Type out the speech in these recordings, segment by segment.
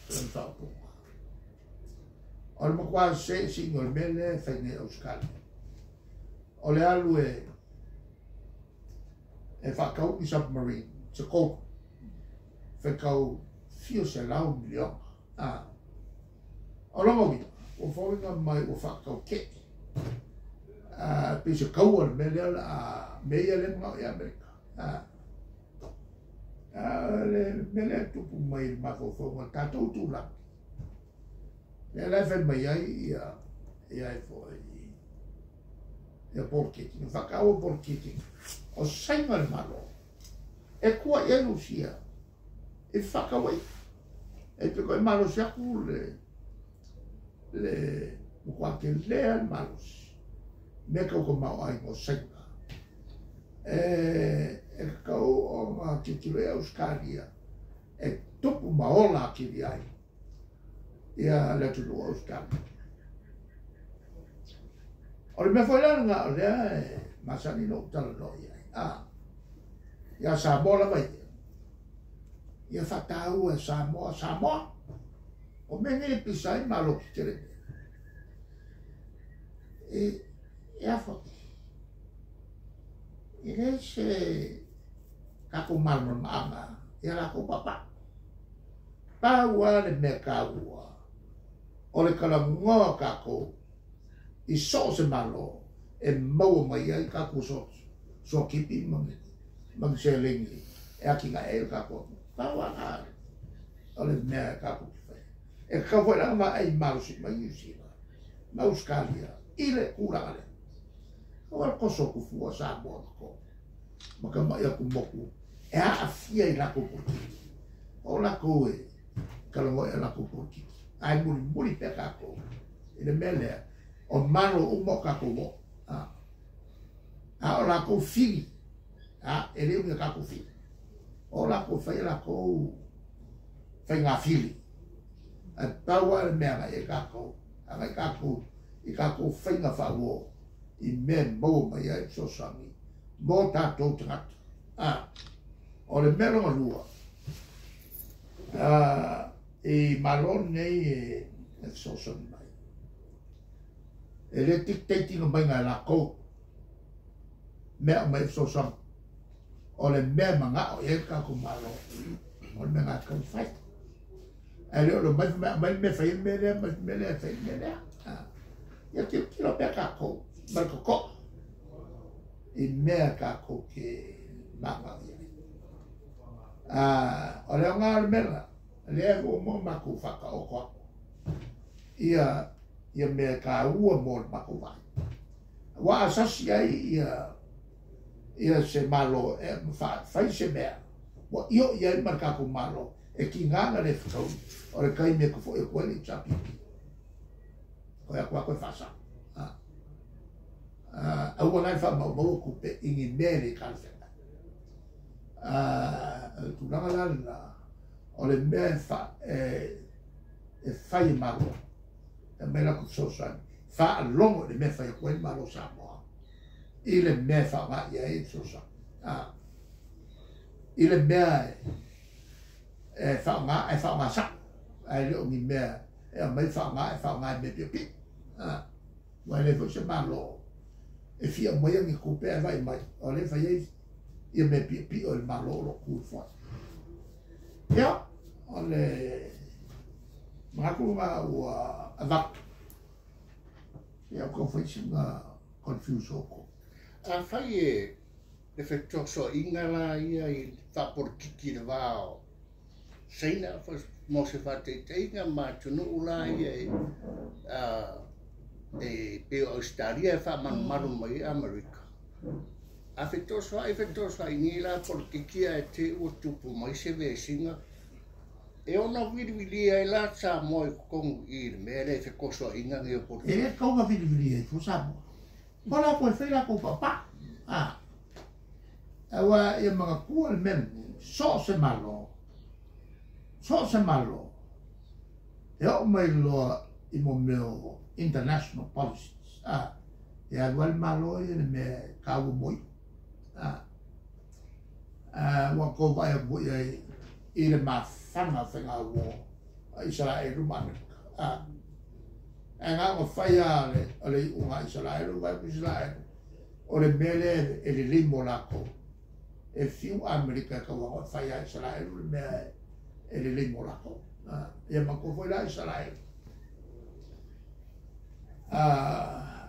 Sen tau. O le makwa se single mele whainge Australia. O le alu e whakau i submarine, se kou. Whakau fio se lau milion. O longo mi, o whawinga mai o whakau ke. Pe se kaua le mele a meia le mga i Amerika. Le mele tupu mai le mawhawhawha, tātou tūlang. Le lai whai mai ai ia e fo ia porketing, whakau o porketing. O sainga le malo. E kua i anu sia. E whakawai. E te koe malo siaku le mukua ke lea le malo si. Me kau ko mau ai mo sainga. E kau o ngā kitire Australia. E tupu maola kiri ai. Ia le tulu Australia. O le mea whailana ngā o lea e masani no tala no iai. Ia Samoa la mai. Ia whatau e Samoa. O mene pisai malo ki tere. Ia whati. Ia se kako malma maanga. Ia lako papa. Paua le mea kaua. O le kalangoa kako. I so se malo. E maua mai ai kako so kipi mang se lingi. E aki nga e kako. Paua ngā. O le mea kako ki whai. E kawai ranga ma ai malo si mai usina. Ma Australia. Ile kurangale. Kawai koso kufua sa moa ko. Maka mai aku moku. E a fia i lako porkiki. O lako e. Kalangoa e lako porkiki. Ai muri pe kako. Ile mele. O malo umo kako mo. O lako fili. E leo nga kako fili. O lako fai lako. Fai ngā fili. A taua e mea e kako. Angai kako. I kako fai ngā whawo. I mea mau mai ai sosangi. Mō tātou tangata. O le mea ronga lua. I malon nei e sosangi mai. E le tiktetinga mai ngai lako. Mea mai sosangi. O le mea manga o e kako malo. O le mea ngā kau whai. E leo lo mai me whai melea, mai melea whai melea. Ia te kilo pia kako. Mai koko. I mea kako ke manga iai. O leo ngā le mela. Lea o mo mako whaka o koa. Ia mea ka ua mo le mako vai. Wa asasi ai ia se malo e whai se mea. Wa io iai markako malo. E ki ngana le whakau. O le kai mea kufo e koe le HRPP. Koe a koe whasa. Aua nai wha mau kupe ingi mea le kalwhenga. Tūranga lalina. O le mea e whai malo. E mea laku sosan. Wha alongo le mea whai koe malo Samoa. I le mea wha ngā ia e sosan. I le mea e wha ngā sa. Ai leo ngi mea. E mai wha ngā me pio pi. Wai le fo se malo. E fia moia ngi kupe e vai mai. O le whai e ia me pio pi o le malo lo kui fwa. Ia. O le makurunga ua avak. Ia ko whai singa confuse oko. A whai e whettoso ingala ia i whapor kiki le wao. Seina mo se whateiteinga ma tunu ula ia e peo Australia e whamanu mai Amerika. A whettoso ingila por kiki e te ua tupu mai se vesinga. E ona viriwili ai la sa mo e kongu i le mea le whekoso inga ngia por kiki. E kaunga viriwili e tu Samoa. Kola koe whaila ko papa. Awa ia mga kua le men. So se malo. E o mai loa i mo meo international policies. E alua le malo i le mea kaua moi. Wa ko vai a boi ai i le mawhanga whenga uo Israel man nga o faya le unga Israel vai Israel o le mele e le limo lako e fiu Amerika ka wa faya Israel le me e le limo lako e ma ko foi la Israel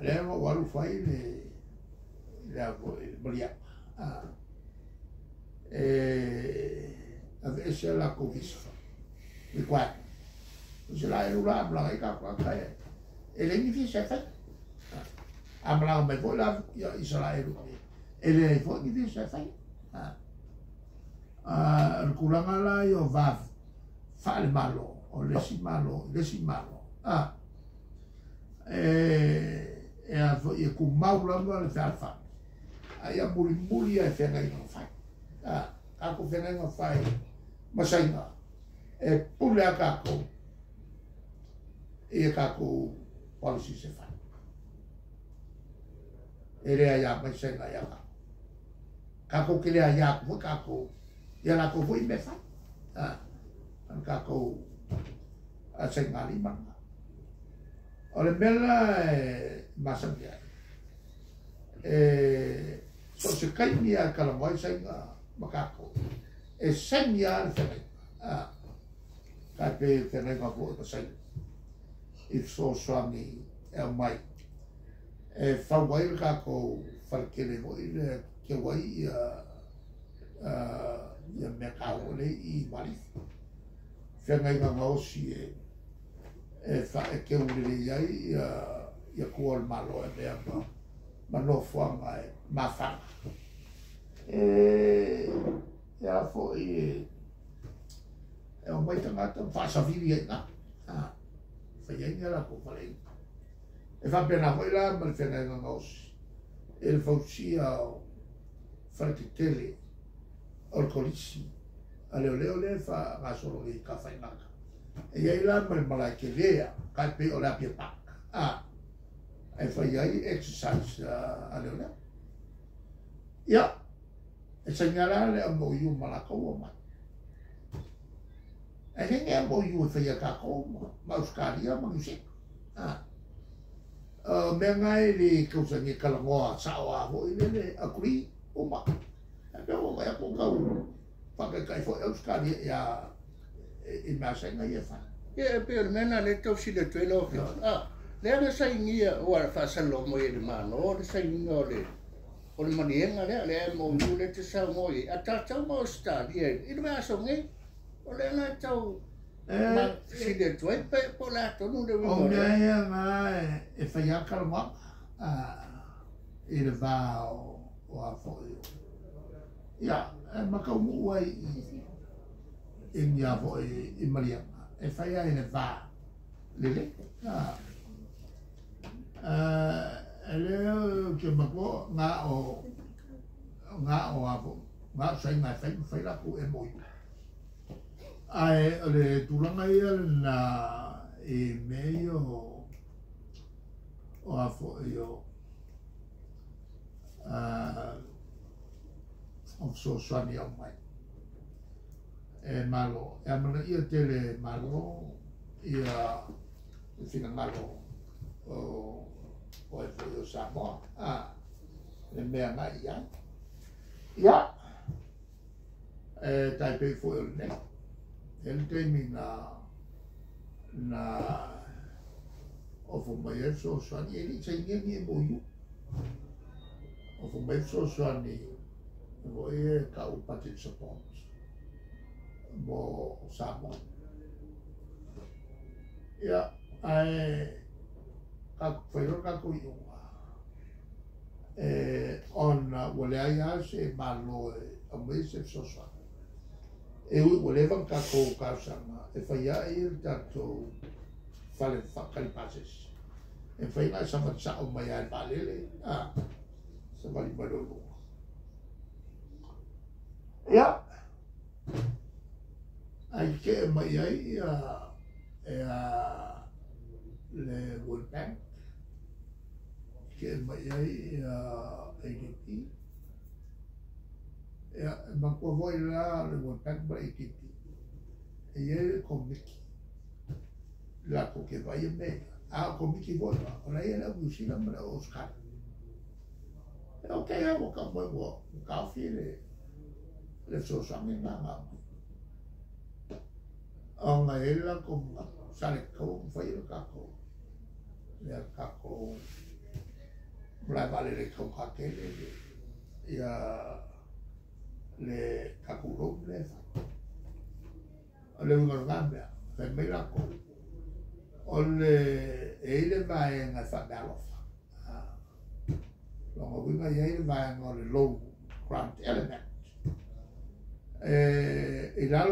le mo walu fai le Malielegaoi ave la covisfa mi qua Israel ula bla ka ka e le mi se fa amla me vola Israel e le fo ni se fa al kulanga la yo va fa le malo o le si malo e a fo e ku maula le fa ai a muli e fe ngai no fa a ko fe ngai no fa masainga e pule a kako e kako policy se fa e rea ya masainga ya kako ke lea ya ko kako ya la ko voi me fa an kako a senga li manga ole bella masangia so se kai mia kala mai senga makako e senga fe ka pe fe nga ko to sai if so swami e mai e fa wai ka ko falkele voi ke wai ya me ka ole I mali fe nga ngosi e fa e ke ule ai ya ko malo e be ma no fuanga ma fa ya fo e o mai tanga fa sa vivi na fa ia la ko fale e fa pena foi la mal fena nos el faucia fa che tele alcolici ale fa ma solo I caffè na e ia la mal mala che lea ka pe o la pie pa e fa ia exercise ale ya e segnalare a mo yu malako ma e che mo yu fa ia ka ko ma uskaria ma usi me ngai li ko sa ni kala mo sa wa ho ile akuri o ma e pe o ya ko ka pa ka kai fo euskaria ya I ma senga ia fa e pe mena le to si le Tuilaepa le ana saingia o a fa salo mo I mano o le sainga o le Malielegaoi le mo le te sa mo I ata tau mo sta I le aso ngai o le ana tau ma si le Tuilaepa po la to no le o ia nga e fa ia kala mo I le va o a fo ia ma ka mu ai I mia fo I Malielegaoi e fa ia le va le ele ke mapo nga o avo nga sai nga fai la ku e moi ai le tulanga ia na e meio o avo io o so swami o mai e malo e amana ia tele malo ia fina malo o e foi o Samoa le mea ngai ia e tai pe foi o ne ele temi na o fo mai e so swani e sai ni e moiu o fo mai so swani o e ka o patin support mo Samoa ia foi ka ko on wole ai se malo a mese so so e wole van ka ko ka sama e fai ai tanto fale fa passes e fai na sama sa o mai ai Malielegaoi se vali malo ya ai ke mai ai le World Bank che mai ai HRPP ma qua voi là le World Bank ba HRPP e io con Mickey la ko ke vai me a ko mi ki voa ora ia u sina mara Oscar okay ya ka mo ka fi le so sangi nga nga ela ko sale ko fai ka ko le ka ko la vale le ko ka ke ya le ka ko ro le le ngor ngambia fe me la ko ole ele vai nga fa balofa lo mo vinga ele vai nga le low ground element e la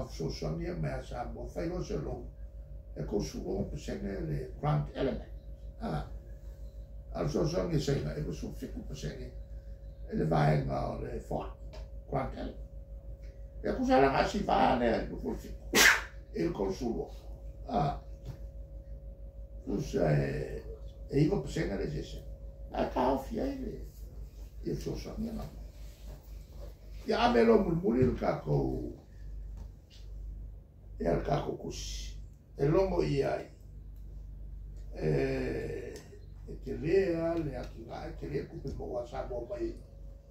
sosomia me sa mo fai lo se lo e ko su lo percent le ground element al sosomia se e ko su 50% ele vai nga le fort ground element e ko sa la si va ne ko fu il consumo e io percent le gesse a ka fiele e sosomia no ya amelo mulmuli kako ya kako kusi e longo iai ke lea le akiga ke le kupe ko wasa bo mai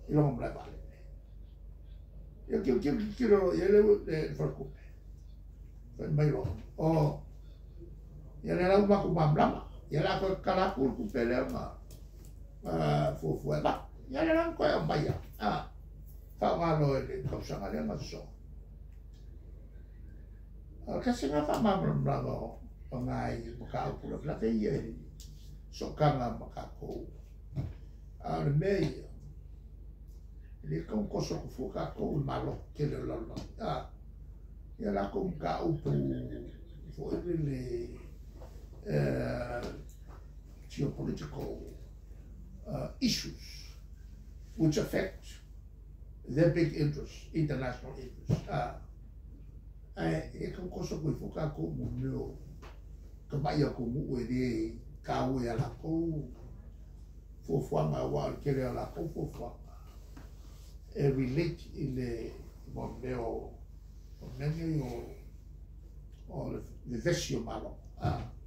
i longo mla vale yo quiero ya le farku mai lo o ya le la ma ku mamlama ya la ko kala ku pele ma fu ba ya le la ko mai ya Fawalo ele kausa ngale ngaso. Kasi nga famamramo pangai makau pula la veie. So kanga makako. Al meio. Ele com koso fuka ko malo que le lolo. E la com ka upu foi ele geopolitical issues which affect their big interests, international interests. E kan koso ko foka ko mo no ka mai ko mo e ka o ya la ko fo ma wa ke le la ko fo e relate ile mo meo o le vesio malo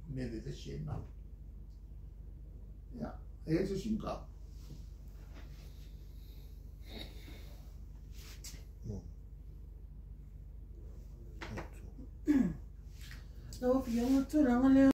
me le vesio malo ya e se sinka No, yo no